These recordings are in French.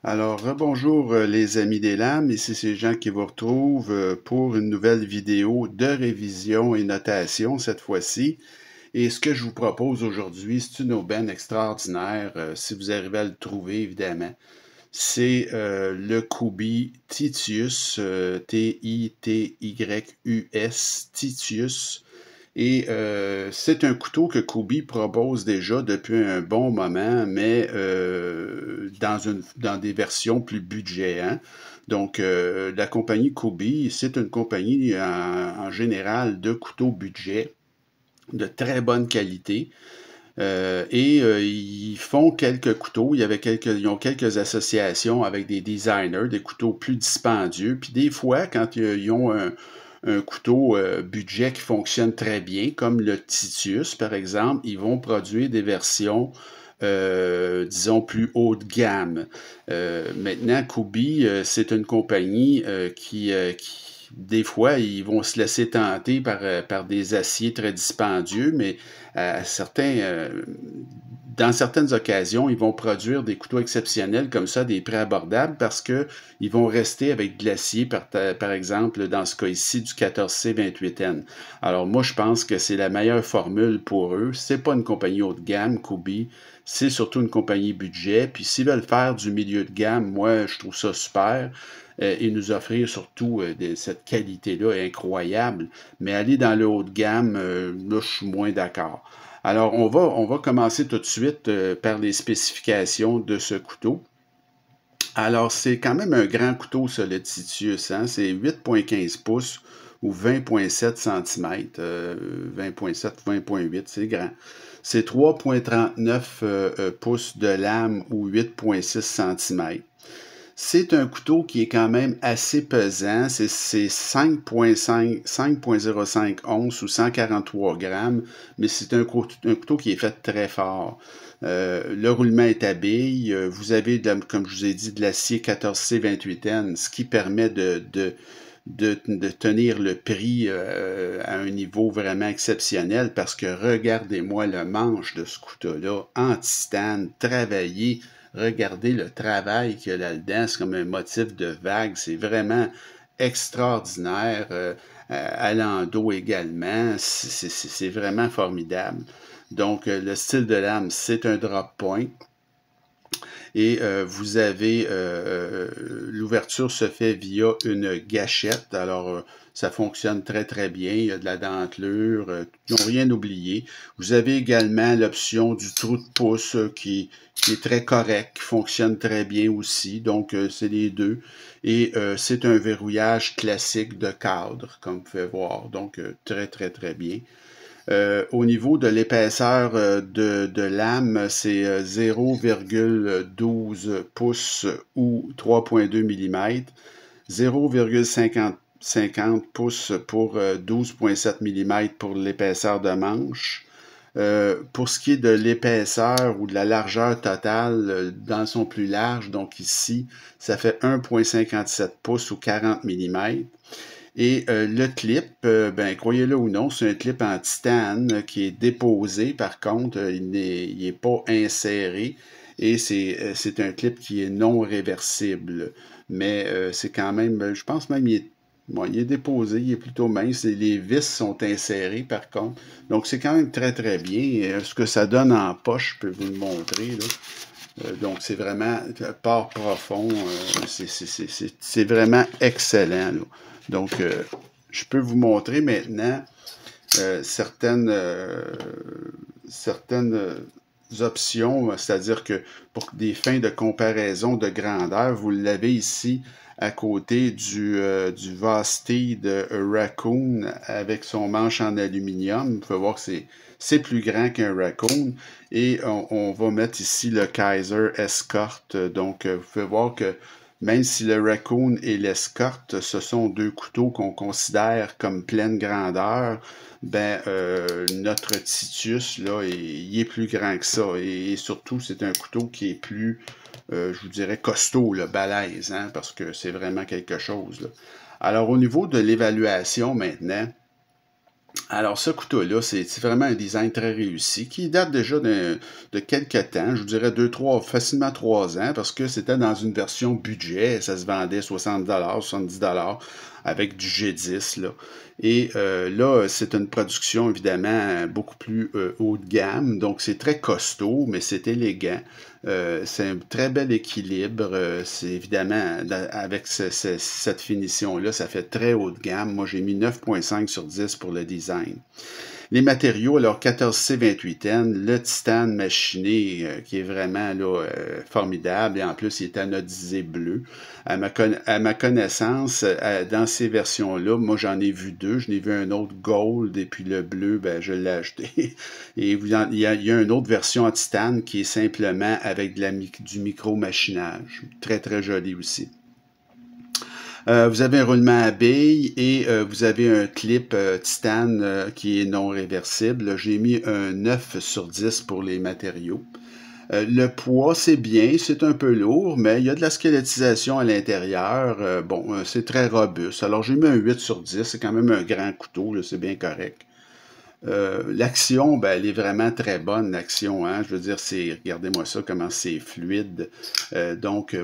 Alors, rebonjour les amis des lames, ici c'est Jean qui vous retrouve pour une nouvelle vidéo de révision et notation cette fois-ci. Et ce que je vous propose aujourd'hui, c'est une aubaine extraordinaire, si vous arrivez à le trouver évidemment. C'est le Kubi Titius, T-I-T-Y-U-S, Titius. Et c'est un couteau que Kubi propose déjà depuis un bon moment, mais dans des versions plus budget, hein. Donc, la compagnie Kubi, c'est une compagnie en général de couteaux budget, de très bonne qualité. Ils font quelques couteaux. Ils ont quelques associations avec des designers, des couteaux plus dispendieux. Puis des fois, quand ils ont un couteau budget qui fonctionne très bien, comme le Titius par exemple, ils vont produire des versions, disons, plus haut de gamme. Maintenant, Kubi, c'est une compagnie des fois, ils vont se laisser tenter par des aciers très dispendieux, mais dans certaines occasions, ils vont produire des couteaux exceptionnels comme ça, des prix abordables, parce que ils vont rester avec de l'acier, par exemple, dans ce cas ici, du 14C 28N. Alors moi, je pense que c'est la meilleure formule pour eux. C'est pas une compagnie haut de gamme, Kubi, c'est surtout une compagnie budget. Puis s'ils veulent faire du milieu de gamme, moi, je trouve ça super. Et nous offrir surtout cette qualité-là incroyable. Mais aller dans le haut de gamme, là, je suis moins d'accord. Alors, on va commencer tout de suite par les spécifications de ce couteau. Alors, c'est quand même un grand couteau, ça, le Titius, hein? C'est 8,15 pouces ou 20,7 cm. 20,7, 20,8, c'est grand. C'est 3,39 pouces de lame ou 8,6 cm. C'est un couteau qui est quand même assez pesant. C'est 5,05 onces ou 143 grammes, mais c'est un couteau qui est fait très fort. Le roulement est à bille. Vous avez, comme je vous ai dit, de l'acier 14C 28N, ce qui permet de tenir le prix à un niveau vraiment exceptionnel parce que regardez-moi le manche de ce couteau-là en titane, travaillé. Regardez le travail qu'il y a là-dedans, c'est comme un motif de vague, c'est vraiment extraordinaire. À l'endos également, c'est vraiment formidable. Donc, le style de lame, c'est un drop point. Et vous avez l'ouverture se fait via une gâchette. Alors, ça fonctionne très très bien. Il y a de la dentelure. Ils n'ont rien oublié. Vous avez également l'option du trou de pouce qui est très correct, qui fonctionne très bien aussi. Donc, c'est les deux. Et c'est un verrouillage classique de cadre, comme vous pouvez voir. Donc, très très très bien. Au niveau de l'épaisseur de lame, c'est 0,12 pouces ou 3,2 mm, 0,50 pouces pour 12,7 mm pour l'épaisseur de manche. Pour ce qui est de l'épaisseur ou de la largeur totale dans son plus large, donc ici, ça fait 1,57 pouces ou 40 mm. Et le clip, ben, croyez-le ou non, c'est un clip en titane qui est déposé. Par contre, il est pas inséré. Et c'est un clip qui est non réversible. Mais c'est quand même, je pense même, il est déposé, il est plutôt mince. Et les vis sont insérées, par contre. Donc, c'est quand même très, très bien. Et, ce que ça donne en poche, je peux vous le montrer, là. Donc, c'est vraiment port profond. C'est vraiment excellent, là. Donc, je peux vous montrer maintenant certaines options, c'est-à-dire que pour des fins de comparaison de grandeur, vous l'avez ici à côté du Vosteed Raccoon avec son manche en aluminium. Vous pouvez voir que c'est plus grand qu'un Raccoon. Et on va mettre ici le Kaiser Escort. Donc, vous pouvez voir que même si le Raccoon et l'Escort, ce sont deux couteaux qu'on considère comme pleine grandeur, ben notre Titus, là, il est plus grand que ça. Et surtout, c'est un couteau qui est plus, je vous dirais, costaud, là, balèze, hein, parce que c'est vraiment quelque chose, là. Alors, au niveau de l'évaluation maintenant, Alors, ce couteau-là, c'est vraiment un design très réussi qui date déjà de quelques temps, je vous dirais facilement 3 ans, parce que c'était dans une version budget, ça se vendait 60 70 avec du G10, là. Et là, c'est une production évidemment beaucoup plus haut de gamme, donc c'est très costaud, mais c'est élégant. C'est un très bel équilibre. C'est évidemment, avec cette finition-là, ça fait très haut de gamme. Moi, j'ai mis 9,5 sur 10 pour le design. Les matériaux, alors 14C28N, le titane machiné qui est vraiment là, formidable et en plus il est anodisé bleu. À ma connaissance, dans ces versions-là, moi j'en ai vu deux. Je n'ai vu un autre gold et puis le bleu, ben, je l'ai acheté. Et il y a une autre version en titane qui est simplement avec du micro-machinage. Très très joli aussi. Vous avez un roulement à billes et vous avez un clip titane qui est non réversible. J'ai mis un 9 sur 10 pour les matériaux. Le poids, c'est bien, c'est un peu lourd, mais il y a de la squelettisation à l'intérieur. C'est très robuste. Alors, j'ai mis un 8 sur 10. C'est quand même un grand couteau, c'est bien correct. L'action, ben, elle est vraiment très bonne, l'action, hein. Je veux dire, regardez-moi ça, comment c'est fluide.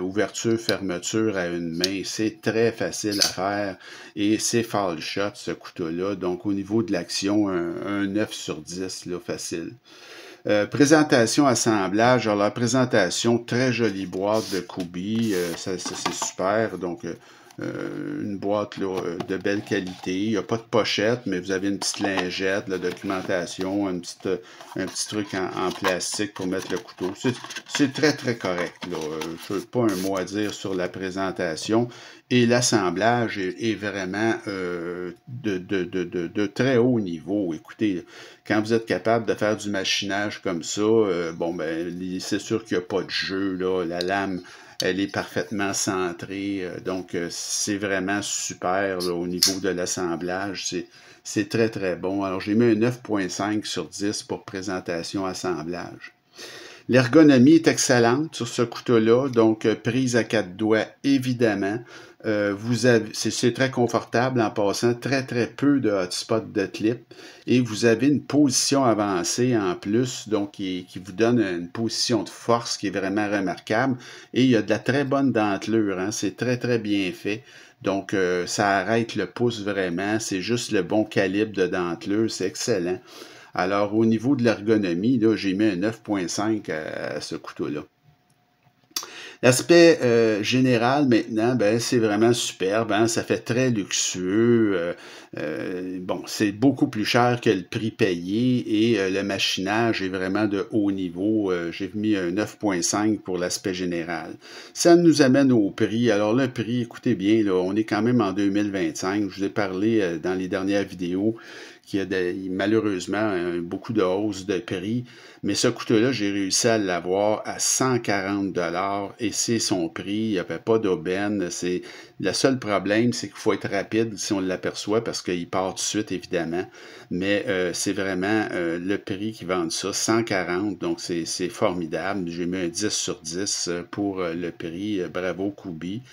Ouverture, fermeture à une main, c'est très facile à faire et c'est fall shot, ce couteau-là. Donc, au niveau de l'action, un 9 sur 10, là, facile. Présentation, assemblage. Alors, la présentation, très jolie boîte de Kubi. C'est super. Donc, une boîte là, de belle qualité. Il n'y a pas de pochette, mais vous avez une petite lingette, la documentation, un petit truc en plastique pour mettre le couteau. C'est très, très correct. Je n'ai pas un mot à dire sur la présentation. Et l'assemblage est vraiment de très haut niveau. Écoutez, quand vous êtes capable de faire du machinage comme ça, c'est sûr qu'il n'y a pas de jeu, là. La lame, elle est parfaitement centrée. C'est vraiment super là, au niveau de l'assemblage. C'est très, très bon. Alors, j'ai mis un 9,5 sur 10 pour présentation assemblage. L'ergonomie est excellente sur ce couteau-là, donc prise à 4 doigts, évidemment. C'est très confortable en passant, très très peu de hotspot de clip et vous avez une position avancée en plus, donc qui vous donne une position de force qui est vraiment remarquable et il y a de la très bonne dentelure, hein, c'est très très bien fait. Donc, ça arrête le pouce vraiment, c'est juste le bon calibre de dentelure, c'est excellent. Alors, au niveau de l'ergonomie, là, j'ai mis un 9,5 à ce couteau-là. L'aspect général maintenant, ben, c'est vraiment superbe, hein? Ça fait très luxueux. C'est beaucoup plus cher que le prix payé et le machinage est vraiment de haut niveau. J'ai mis un 9,5 pour l'aspect général. Ça nous amène au prix. Alors le prix, écoutez bien, là, on est quand même en 2025. Je vous ai parlé dans les dernières vidéos qu'il y a malheureusement beaucoup de hausse de prix. Mais ce couteau-là, j'ai réussi à l'avoir à 140 et c'est son prix. Il n'y avait pas d'aubaine. Le seul problème, c'est qu'il faut être rapide si on l'aperçoit parce qu'il part tout de suite, évidemment. Mais c'est vraiment le prix qui vend ça, 140. Donc, c'est formidable. J'ai mis un 10 sur 10 pour le prix. Bravo, Kubi.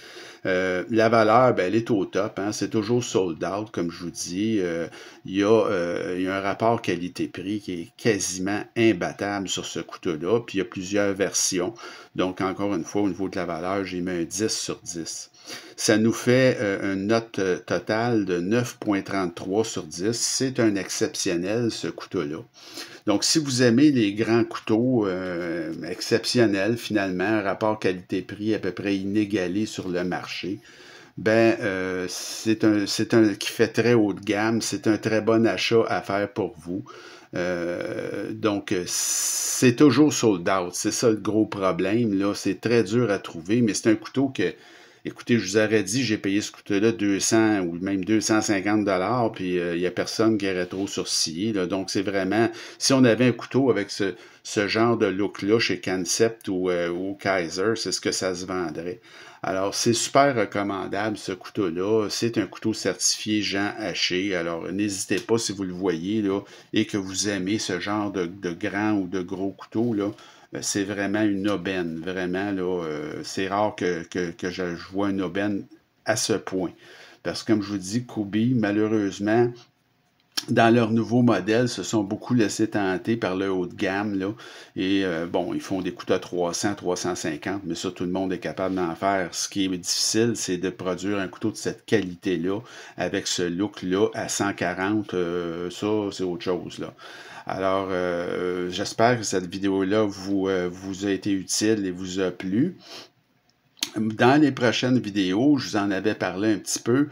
La valeur, ben, elle est au top, hein. C'est toujours sold out, comme je vous dis. Il y a un rapport qualité-prix qui est quasiment imbattable sur ce couteau-là. Puis il y a plusieurs versions. Donc, encore une fois, au niveau de la valeur, j'ai mis un 10 sur 10. Ça nous fait une note totale de 9,33 sur 10. C'est un exceptionnel, ce couteau-là. Donc, si vous aimez les grands couteaux exceptionnels, finalement, rapport qualité-prix à peu près inégalé sur le marché, c'est un qui fait très haut de gamme, c'est un très bon achat à faire pour vous. C'est toujours sold out. C'est ça le gros problème, là. C'est très dur à trouver, mais c'est un couteau que, écoutez, je vous aurais dit, j'ai payé ce couteau-là 200 ou même 250 $, puis il n'y a personne qui aurait trop sourcillé, là. Donc, c'est vraiment, si on avait un couteau avec ce genre de look-là chez Concept ou Kaiser, c'est ce que ça se vendrait. Alors, c'est super recommandable, ce couteau-là. C'est un couteau certifié Jean Haché. Alors, n'hésitez pas si vous le voyez là, et que vous aimez ce genre de grand ou de gros couteau, là. C'est vraiment une aubaine. Vraiment, là, c'est rare que je vois une aubaine à ce point. Parce que, comme je vous dis, Kubi, malheureusement, dans leur nouveau modèle, se sont beaucoup laissés tenter par le haut de gamme, là. Et bon, ils font des couteaux à 300, 350, mais ça, tout le monde est capable d'en faire. Ce qui est difficile, c'est de produire un couteau de cette qualité-là, avec ce look-là, à 140. Ça, c'est autre chose, là. Alors, j'espère que cette vidéo-là vous a été utile et vous a plu. Dans les prochaines vidéos, je vous en avais parlé un petit peu.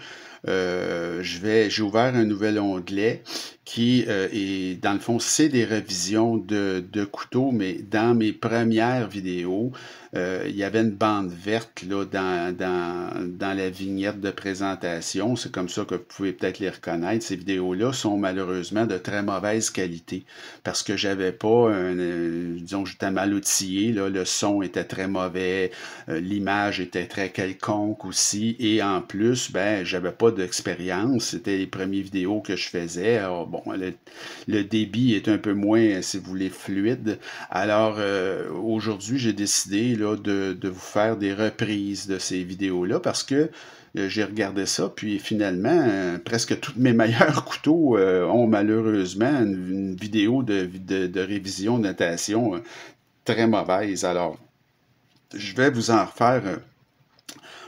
J'ai ouvert un nouvel onglet qui est, dans le fond, c'est des révisions de couteaux, mais dans mes premières vidéos, il y avait une bande verte là, dans la vignette de présentation. C'est comme ça que vous pouvez peut-être les reconnaître. Ces vidéos-là sont malheureusement de très mauvaise qualité parce que j'avais pas, disons, j'étais mal outillé, là, le son était très mauvais, l'image était très quelconque aussi, et en plus, ben, j'avais pas d'expérience. C'était les premières vidéos que je faisais. Alors, bon, le débit est un peu moins, si vous voulez, fluide. Alors, aujourd'hui, j'ai décidé là, de vous faire des reprises de ces vidéos-là parce que j'ai regardé ça, puis finalement, presque tous mes meilleurs couteaux ont malheureusement une vidéo de révision de notation très mauvaise. Alors, je vais vous en refaire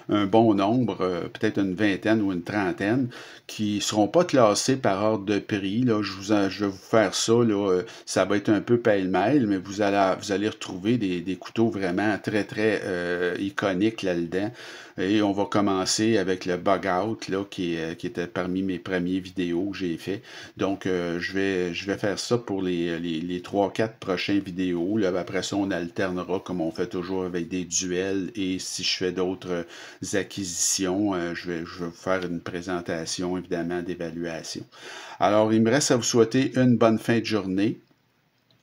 un bon nombre, peut-être une vingtaine ou une trentaine, qui ne seront pas classés par ordre de prix. Là, je vais vous faire ça. Là, ça va être un peu pêle-mêle, mais vous allez retrouver des couteaux vraiment très, très iconiques là-dedans. Et on va commencer avec le bug out là, qui était parmi mes premières vidéos que j'ai fait. Donc, je vais faire ça pour les 3-4 prochaines vidéos. Là. Après ça, on alternera comme on fait toujours avec des duels. Et si je fais d'autres acquisitions, je vais vous faire une présentation évidemment d'évaluation. Alors, il me reste à vous souhaiter une bonne fin de journée.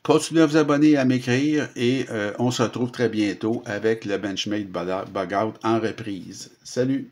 Continuez à vous abonner, à m'écrire et on se retrouve très bientôt avec le Benchmade Bug Out en reprise. Salut!